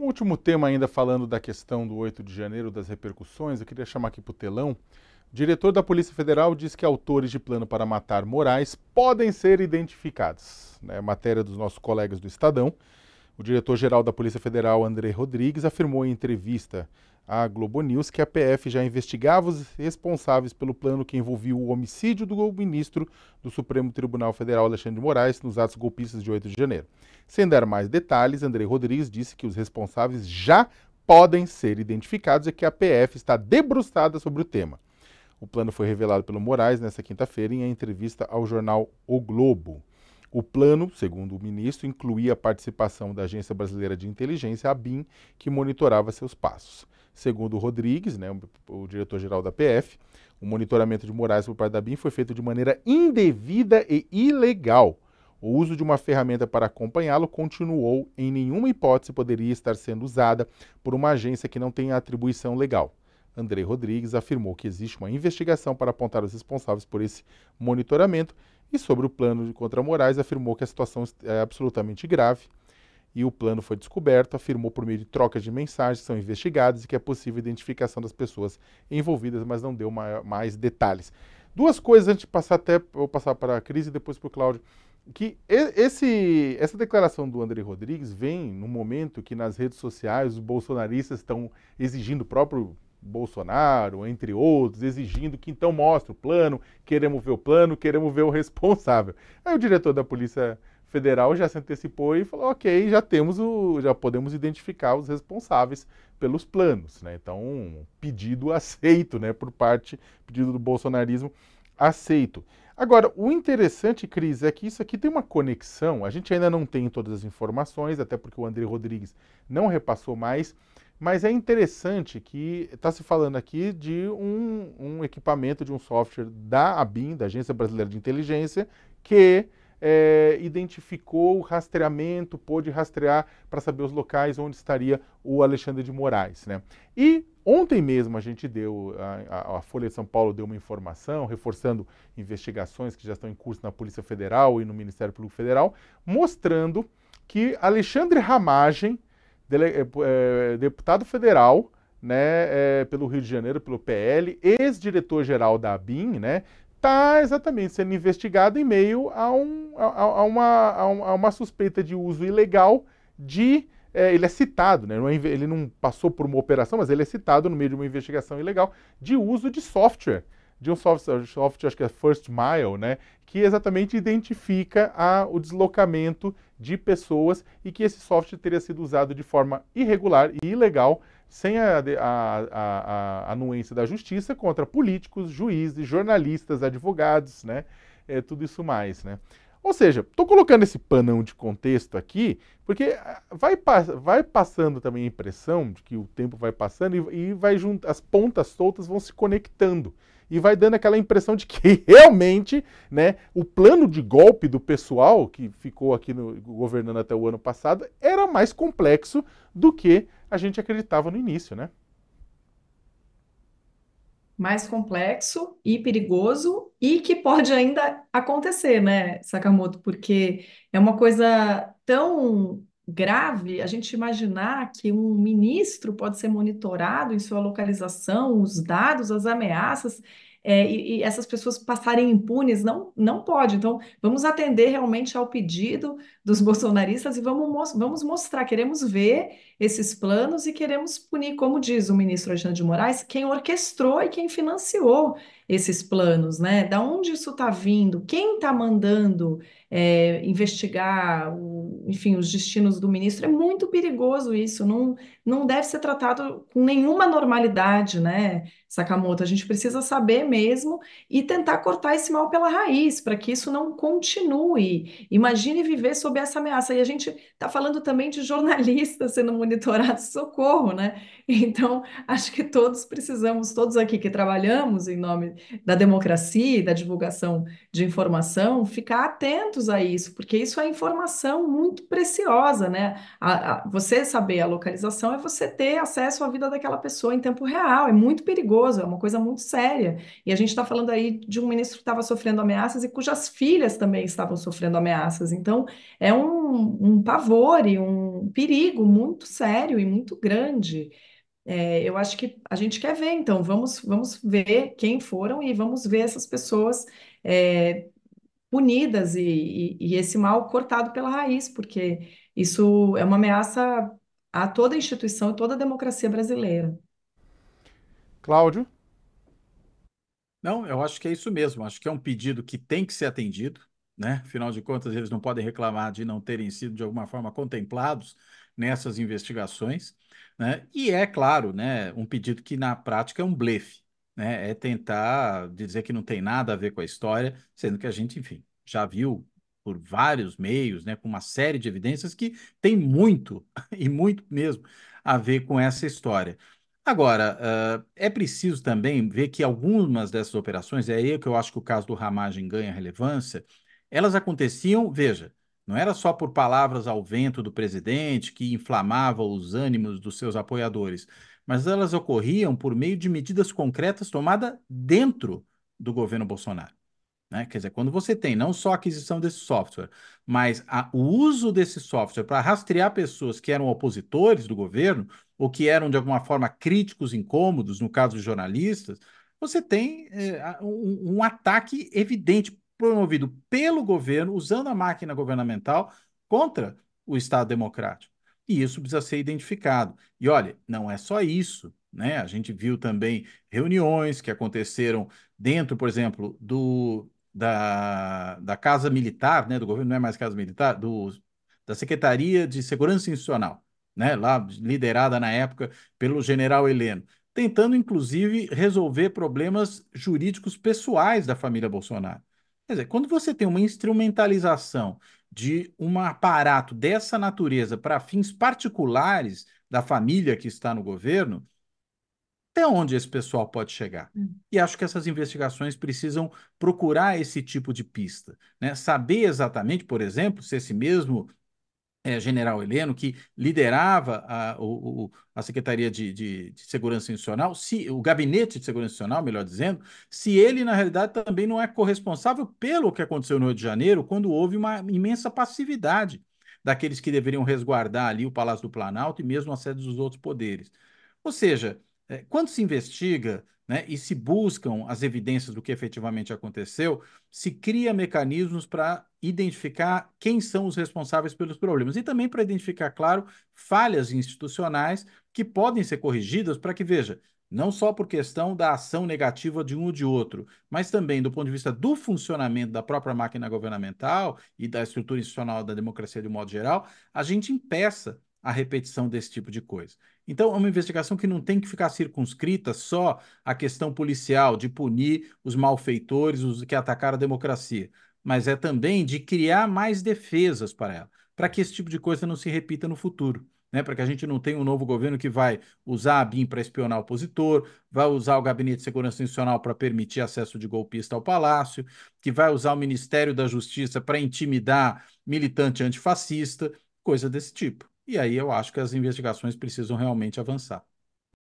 Um último tema ainda falando da questão do 8 de janeiro, das repercussões, eu queria chamar aqui para o telão. O diretor da Polícia Federal diz que autores de plano para matar Moraes podem ser identificados. Matéria dos nossos colegas do Estadão. O diretor-geral da Polícia Federal, André Rodrigues, afirmou em entrevista à Globo News que a PF já investigava os responsáveis pelo plano que envolvia o homicídio do ministro do Supremo Tribunal Federal, Alexandre de Moraes, nos atos golpistas de 8 de janeiro. Sem dar mais detalhes, André Rodrigues disse que os responsáveis já podem ser identificados e que a PF está debruçada sobre o tema. O plano foi revelado pelo Moraes nesta quinta-feira em entrevista ao jornal O Globo. O plano, segundo o ministro, incluía a participação da Agência Brasileira de Inteligência, a ABIN, que monitorava seus passos. Segundo Rodrigues, o diretor-geral da PF, o monitoramento de Moraes por parte da ABIN foi feito de maneira indevida e ilegal. O uso de uma ferramenta para acompanhá-lo continuou, em nenhuma hipótese poderia estar sendo usada por uma agência que não tenha atribuição legal. André Rodrigues afirmou que existe uma investigação para apontar os responsáveis por esse monitoramento e sobre o plano contra Moraes afirmou que a situação é absolutamente grave e o plano foi descoberto, afirmou por meio de trocas de mensagens que são investigadas e que é possível a identificação das pessoas envolvidas, mas não deu mais detalhes. Duas coisas antes de passar vou passar para a Cris e depois para o Cláudio, que essa declaração do André Rodrigues vem no momento que nas redes sociais os bolsonaristas estão exigindo o próprio Bolsonaro, entre outros, exigindo que então mostre o plano, queremos ver o plano, queremos ver o responsável. Aí o diretor da Polícia Federal já se antecipou e falou, ok, já podemos identificar os responsáveis pelos planos, né? Então, pedido aceito, né, pedido do bolsonarismo aceito. Agora, o interessante, Cris, é que isso aqui tem uma conexão, a gente ainda não tem todas as informações, até porque o André Rodrigues não repassou mais, mas é interessante que está se falando aqui de um equipamento, de um software da ABIN, da Agência Brasileira de Inteligência, que identificou o rastreamento, pôde rastrear para saber os locais onde estaria o Alexandre de Moraes, né? E ontem mesmo a gente a Folha de São Paulo deu uma informação, reforçando investigações que já estão em curso na Polícia Federal e no Ministério Público Federal, mostrando que Alexandre Ramagem, deputado federal, né, pelo Rio de Janeiro, pelo PL, ex-diretor-geral da ABIN, né, está exatamente sendo investigado em meio a uma suspeita de uso ilegal ele é citado, né, ele não passou por uma operação, mas ele é citado no meio de uma investigação ilegal de uso de software, software, acho que é First Mile, né, que exatamente identifica o deslocamento de pessoas e que esse software teria sido usado de forma irregular e ilegal, sem a anuência da justiça, contra políticos, juízes, jornalistas, advogados, né, tudo isso mais, né. Ou seja, estou colocando esse panão de contexto aqui, porque vai passando também a impressão de que o tempo vai passando e as pontas soltas vão se conectando. E vai dando aquela impressão de que realmente, né, o plano de golpe do pessoal que ficou aqui governando até o ano passado era mais complexo do que a gente acreditava no início, né? Mais complexo e perigoso e que pode ainda acontecer, né, Sakamoto? Porque é uma coisa tão grave a gente imaginar que um ministro pode ser monitorado em sua localização, os dados, as ameaças, e essas pessoas passarem impunes, não pode. Então, vamos atender realmente ao pedido dos bolsonaristas e vamos mostrar, queremos ver esses planos e queremos punir, como diz o ministro Alexandre de Moraes, quem orquestrou e quem financiou esses planos, né? Da onde isso está vindo? Quem está mandando investigar, enfim, os destinos do ministro? É muito perigoso isso, não deve ser tratado com nenhuma normalidade, né, Sakamoto? A gente precisa saber mesmo e tentar cortar esse mal pela raiz, para que isso não continue. Imagine viver sob essa ameaça. E a gente está falando também de jornalistas sendo monitorados, socorro, né? Então, acho que todos precisamos, todos aqui que trabalhamos em nome da democracia e da divulgação de informação, ficar atentos a isso, porque isso é informação muito preciosa, né? Você saber a localização é você ter acesso à vida daquela pessoa em tempo real, é muito perigoso, é uma coisa muito séria. E a gente está falando aí de um ministro que estava sofrendo ameaças e cujas filhas também estavam sofrendo ameaças. Então, é um pavor e um perigo muito sério e muito grande. Eu acho que a gente quer ver, então, vamos ver quem foram e vamos ver essas pessoas é, punidas e esse mal cortado pela raiz, porque isso é uma ameaça a toda a instituição e toda a democracia brasileira. Cláudio? Não, eu acho que é isso mesmo. Acho que é um pedido que tem que ser atendido, né? Afinal de contas, eles não podem reclamar de não terem sido de alguma forma contemplados nessas investigações, né? E é claro, né, um pedido que na prática é um blefe, né? É tentar dizer que não tem nada a ver com a história, sendo que a gente, enfim, já viu por vários meios, né, com uma série de evidências que tem muito e muito mesmo a ver com essa história. Agora, é preciso também ver que algumas dessas operações, é aí que eu acho que o caso do Ramagem ganha relevância, elas aconteciam, veja, não era só por palavras ao vento do presidente que inflamava os ânimos dos seus apoiadores, mas elas ocorriam por meio de medidas concretas tomadas dentro do governo Bolsonaro, né? Quer dizer, quando você tem não só a aquisição desse software, mas o uso desse software para rastrear pessoas que eram opositores do governo, ou que eram de alguma forma críticos incômodos, no caso de jornalistas, você tem um ataque evidente promovido pelo governo, usando a máquina governamental, contra o Estado democrático. E isso precisa ser identificado. E olha, não é só isso, né? A gente viu também reuniões que aconteceram dentro, por exemplo, da Casa Militar, né, do governo, não é mais Casa Militar, da Secretaria de Segurança Institucional, né, lá liderada na época pelo general Heleno, tentando inclusive resolver problemas jurídicos pessoais da família Bolsonaro. Quer dizer, quando você tem uma instrumentalização de um aparato dessa natureza para fins particulares da família que está no governo, até onde esse pessoal pode chegar? E acho que essas investigações precisam procurar esse tipo de pista, né? Saber exatamente, por exemplo, se esse mesmo general Heleno, que liderava a Secretaria de Segurança Institucional, se, o Gabinete de Segurança Institucional, melhor dizendo, se ele, na realidade, também não é corresponsável pelo que aconteceu no Rio de Janeiro, quando houve uma imensa passividade daqueles que deveriam resguardar ali o Palácio do Planalto e mesmo a sede dos outros poderes. Ou seja, quando se investiga, né, e se buscam as evidências do que efetivamente aconteceu, se cria mecanismos para identificar quem são os responsáveis pelos problemas e também para identificar, claro, falhas institucionais que podem ser corrigidas para que, veja, não só por questão da ação negativa de um ou de outro, mas também do ponto de vista do funcionamento da própria máquina governamental e da estrutura institucional da democracia de um modo geral, a gente impeça a repetição desse tipo de coisa. Então, é uma investigação que não tem que ficar circunscrita só à questão policial, de punir os malfeitores, os que atacaram a democracia, mas é também de criar mais defesas para ela, para que esse tipo de coisa não se repita no futuro. Né, para que a gente não tenha um novo governo que vai usar a BIM para espionar o opositor, vai usar o Gabinete de Segurança Institucional para permitir acesso de golpista ao palácio, que vai usar o Ministério da Justiça para intimidar militante antifascista, coisa desse tipo. E aí eu acho que as investigações precisam realmente avançar.